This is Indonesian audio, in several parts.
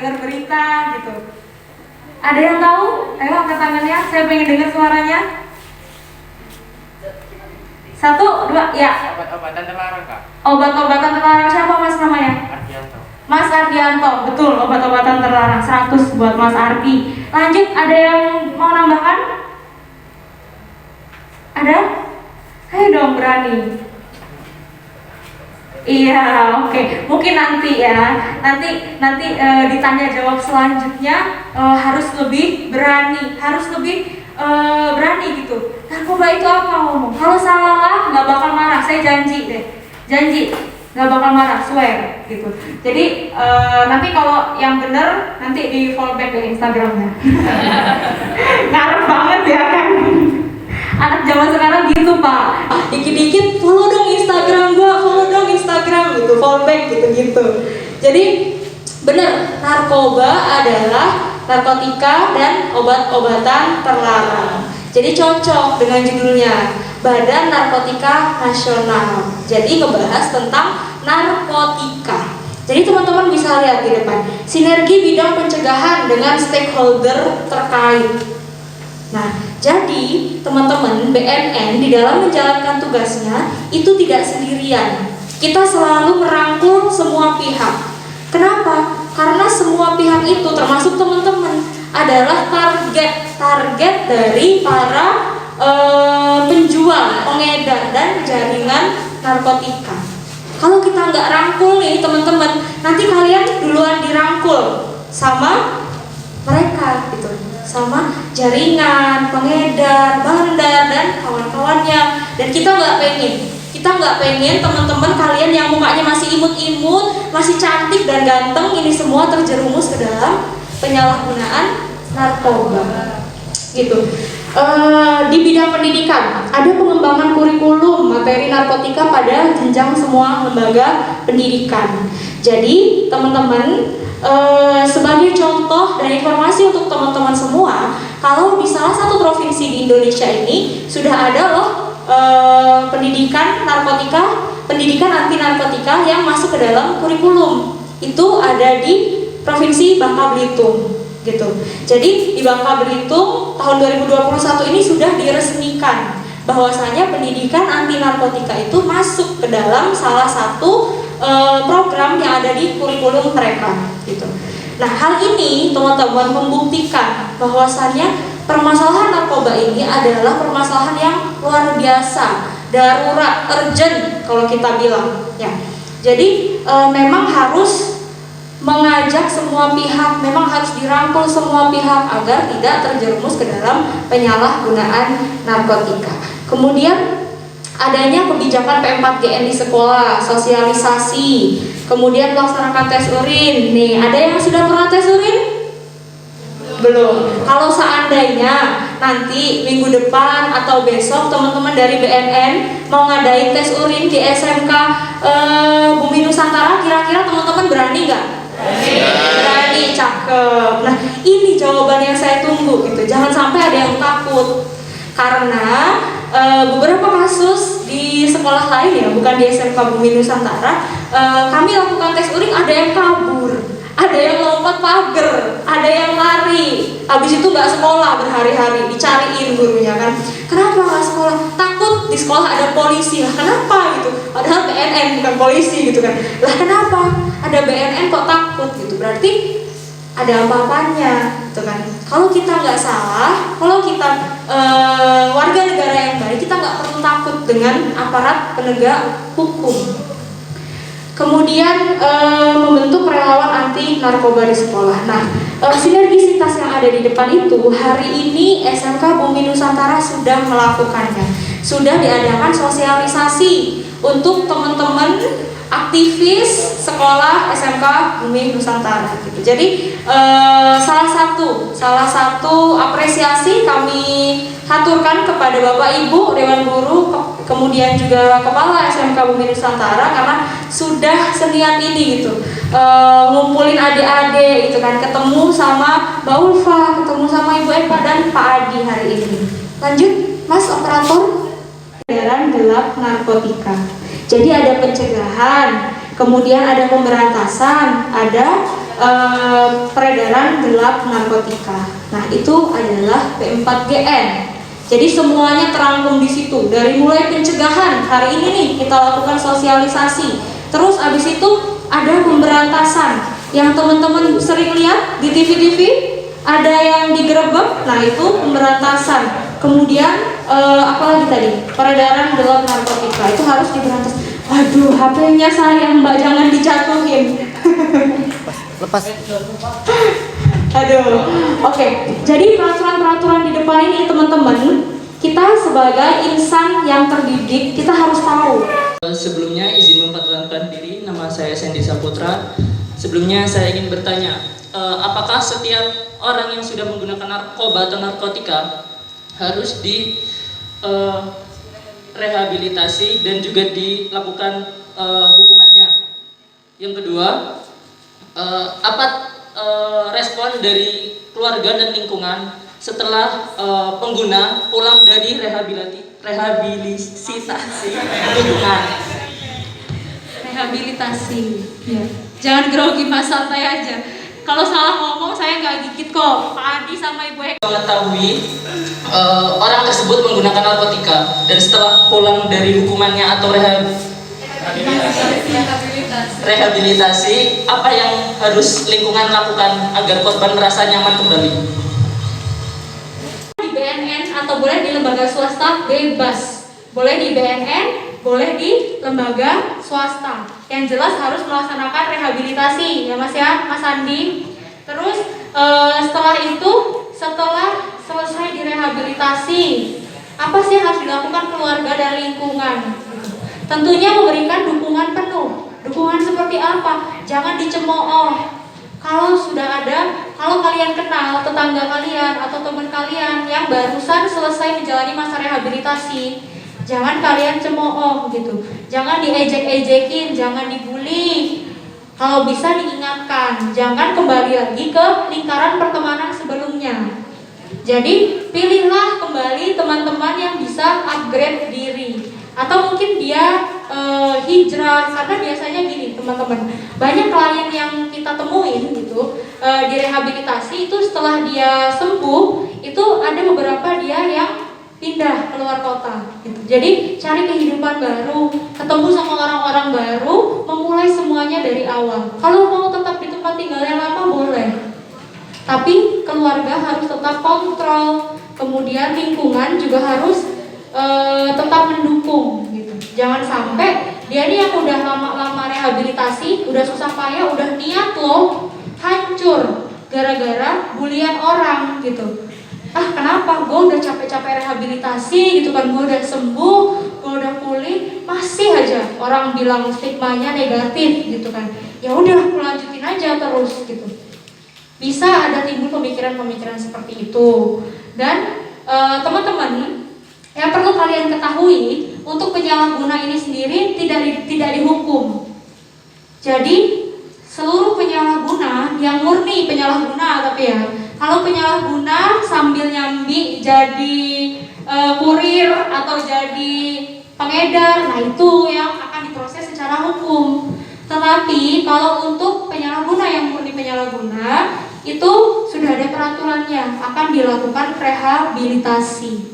dengar berita gitu. Ada yang tahu? Ayo angkat tangannya, saya pengen dengar suaranya. 1, 2, ya. Obat-obatan terlarang, Kak. Obat-obatan terlarang, siapa Mas namanya? Ardianto. Mas Ardianto, betul, obat-obatan terlarang 100 buat Mas Ardi. Lanjut, ada yang mau nambahkan? Ada? Ayo dong, berani. Iya, oke. Mungkin nanti ya, nanti ditanya jawab selanjutnya harus lebih berani, berani gitu. Narkoba itu apa ngomong? Kalau salah nggak bakal marah, saya janji deh, janji nggak bakal marah, swear gitu. Jadi nanti kalau yang bener nanti di follow back ke Instagramnya. Ngarep banget ya kan? Anak zaman sekarang gitu Pak, dikit-dikit follow dong Instagram gua, follow dong Instagram gitu, follow back gitu-gitu. Jadi bener, narkoba adalah narkotika dan obat-obatan terlarang. Jadi cocok dengan judulnya, Badan Narkotika Nasional. Jadi ngebahas tentang narkotika. Jadi teman-teman bisa lihat di depan, sinergi bidang pencegahan dengan stakeholder terkait. Nah, jadi teman-teman BNN di dalam menjalankan tugasnya itu tidak sendirian. Kita selalu merangkul semua pihak. Kenapa? Karena semua pihak itu termasuk teman-teman adalah target dari para penjual, pengedar dan jaringan narkotika. Kalau kita nggak rangkul nih teman-teman, nanti kalian duluan dirangkul sama mereka gitu, sama jaringan, pengedar, bandar dan kawan-kawannya. Dan kita nggak pengen teman-teman kalian yang mukanya masih imut-imut, masih cantik dan ganteng, ini semua terjerumus ke dalam penyalahgunaan narkoba gitu. Di bidang pendidikan ada pengembangan kurikulum materi narkotika pada jenjang semua lembaga pendidikan. Jadi teman-teman, sebagai contoh dan informasi untuk teman-teman semua, kalau di salah satu provinsi di Indonesia ini sudah ada loh pendidikan narkotika, pendidikan anti narkotika yang masuk ke dalam kurikulum. Itu ada di Provinsi Bangka Belitung gitu. Jadi di Bangka Belitung tahun 2021 ini sudah diresmikan bahwasanya pendidikan anti narkotika itu masuk ke dalam salah satu program yang ada di kurikulum mereka gitu. Nah, hal ini teman-teman membuktikan bahwasanya permasalahan narkoba ini adalah permasalahan yang luar biasa, darurat, urgent kalau kita bilang ya. Jadi memang harus mengajak semua pihak, memang harus dirangkul semua pihak agar tidak terjerumus ke dalam penyalahgunaan narkotika. Kemudian adanya kebijakan P4GN di sekolah, sosialisasi, kemudian melaksanakan tes urin. Nih, ada yang sudah pernah tes urin? Belum. Kalau seandainya nanti minggu depan atau besok teman-teman dari BNN mau ngadain tes urin di SMK Bumi Nusantara, kira-kira teman-teman berani nggak? Berani, cakep. Nah, ini jawaban yang saya tunggu gitu. Jangan sampai ada yang takut. Karena beberapa kasus di sekolah lain ya, bukan di SMK Bumi Nusantara, kami lakukan tes urin, ada yang kabur, ada yang lompat pagar, ada yang lari. Habis itu nggak sekolah berhari-hari, dicariin gurunya kan. Kenapa nggak sekolah? Takut di sekolah ada polisi. Lah kenapa gitu? Padahal BNN bukan polisi gitu kan. Lah kenapa? Ada BNN kok takut gitu? Berarti ada apa-apanya gitu kan. Kalau kita nggak salah, kalau kita warga negara yang baik, kita nggak perlu takut dengan aparat penegak hukum. Kemudian membentuk relawan anti narkoba di sekolah. Nah, sinergisitas yang ada di depan itu hari ini SMK Bumi Nusantara sudah melakukannya. Sudah diadakan sosialisasi untuk teman-teman aktivis sekolah SMK Bumi Nusantara gitu. Jadi salah satu apresiasi kami haturkan kepada Bapak Ibu Dewan Guru, kemudian juga Kepala SMK Bumi Nusantara karena sudah seniat ini gitu, ngumpulin adik-adik gitu kan, ketemu sama Mbak Ulfa, ketemu sama Ibu Eva dan Pak Adi hari ini. Lanjut, Mas Operator. Peredaran gelap narkotika. Jadi ada pencegahan, kemudian ada pemberantasan, ada peredaran gelap narkotika. Nah, itu adalah P4GN. Jadi semuanya terangkum di situ. Dari mulai pencegahan, hari ini nih kita lakukan sosialisasi. Terus abis itu ada pemberantasan yang teman-teman sering lihat di TV-TV, ada yang digerebek. Nah, itu pemberantasan. Kemudian apalagi tadi? Peredaran gelap narkotika itu harus diberantas. Aduh, HP-nya sayang Mbak, jangan dijatuhin. Lepas. Aduh, oke. Jadi peraturan-peraturan di depan ini teman-teman, kita sebagai insan yang terdidik, kita harus tahu. Sebelumnya izin memperkenalkan diri, nama saya Sandy Saputra. Sebelumnya saya ingin bertanya, apakah setiap orang yang sudah menggunakan narkoba atau narkotika harus di rehabilitasi dan juga dilakukan hukumannya? Yang kedua, apa respon dari keluarga dan lingkungan setelah pengguna pulang dari rehabilitasi lingkungan? Rehabilitasi, ya. Jangan grogi Mas, santai aja. Kalau salah ngomong saya nggak gigit kok. Pak Adi sama Ibu Eka Mengetahui orang tersebut menggunakan narkotika dan setelah pulang dari hukumannya atau rehabilitasi, apa yang harus lingkungan lakukan agar korban merasa nyaman kembali? Di BNN atau boleh di lembaga swasta bebas. Boleh di BNN, boleh di lembaga swasta. Yang jelas harus melaksanakan rehabilitasi, ya Mas ya, Mas Andi. Terus setelah itu, setelah selesai direhabilitasi, apa sih yang harus dilakukan keluarga dan lingkungan? Tentunya memberikan dukungan penuh. Dukungan seperti apa? Jangan dicemooh. Kalau sudah ada, kalau kalian kenal tetangga kalian atau teman kalian yang barusan selesai menjalani masa rehabilitasi, jangan kalian cemooh gitu. Jangan diejek-ejekin, jangan dibully. Kalau bisa diingatkan, jangan kembali lagi ke lingkaran pertemanan sebelumnya. Jadi pilihlah kembali teman-teman yang bisa upgrade diri. Atau mungkin dia hijrah, karena biasanya gini teman-teman, banyak klien yang kita temuin gitu direhabilitasi itu setelah dia sembuh itu ada beberapa dia yang pindah keluar kota gitu. Jadi cari kehidupan baru, ketemu sama orang-orang baru, memulai semuanya dari awal. Kalau mau tetap di tempat tinggal yang lama boleh, tapi keluarga harus tetap kontrol, kemudian lingkungan juga harus tetap mendukung gitu. Jangan sampai dia nih yang udah lama-lama rehabilitasi, udah susah payah, udah niat loh, hancur gara-gara bulian orang gitu. Ah kenapa? Gue udah capek-capek rehabilitasi gitu kan, gue udah sembuh, gue udah pulih, masih aja orang bilang stigmanya negatif gitu kan. Ya udah, lanjutin aja terus gitu. Bisa ada timbul pemikiran-pemikiran seperti itu. Dan teman-teman, yang perlu kalian ketahui, untuk penyalahguna ini sendiri tidak dihukum. Jadi seluruh penyalahguna yang murni penyalahguna, tapi ya kalau penyalahguna sambil nyambi jadi kurir atau jadi pengedar, nah itu yang akan diproses secara hukum. Tetapi kalau untuk penyalahguna yang murni penyalahguna, itu sudah ada peraturannya, akan dilakukan rehabilitasi.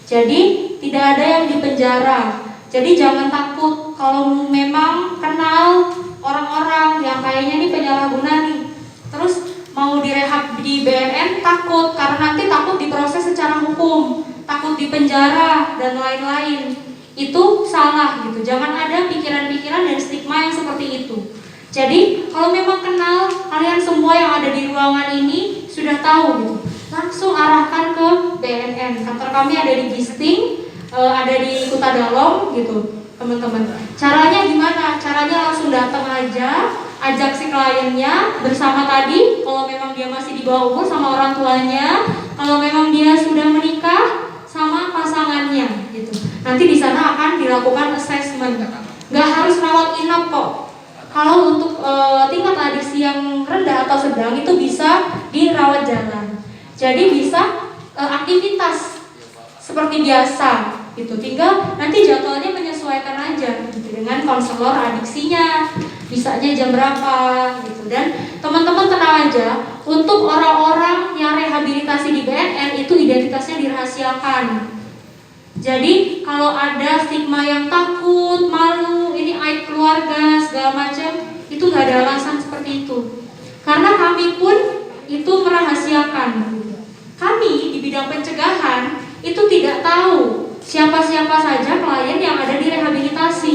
Jadi tidak ada yang dipenjara. Jadi jangan takut kalau memang kenal orang-orang yang kayaknya nih penyalahguna nih, terus mau direhab di BNN, takut karena nanti takut diproses secara hukum, takut dipenjara dan lain-lain. Itu salah gitu. Jangan ada pikiran-pikiran dan stigma yang seperti itu. Jadi kalau memang kenal, kalian semua yang ada di ruangan ini sudah tahu gitu, langsung arahkan ke BNN. Kantor kami ada di Gisting, ada di Kuta Dalom gitu teman-teman. Caranya gimana? Caranya langsung datang aja, ajak si kliennya bersama tadi, kalau memang dia masih di bawah umur sama orang tuanya, kalau memang dia sudah menikah sama pasangannya gitu. Nanti di sana akan dilakukan assessment. Gak harus rawat inap kok. Kalau untuk tingkat adiksi yang rendah atau sedang itu bisa dirawat jalan. Jadi bisa aktivitas seperti biasa gitu. Tinggal nanti jadwalnya menyesuaikan aja gitu, dengan konselor adiksinya, bisanya jam berapa gitu. Dan teman-teman tenang aja, untuk orang-orang yang rehabilitasi di BNN itu identitasnya dirahasiakan. Jadi kalau ada stigma yang takut, malu, ini aib keluarga segala macam, itu nggak ada alasan seperti itu. Karena kami pun itu merahasiakan. Kami di bidang pencegahan itu tidak tahu siapa-siapa saja klien yang ada di rehabilitasi.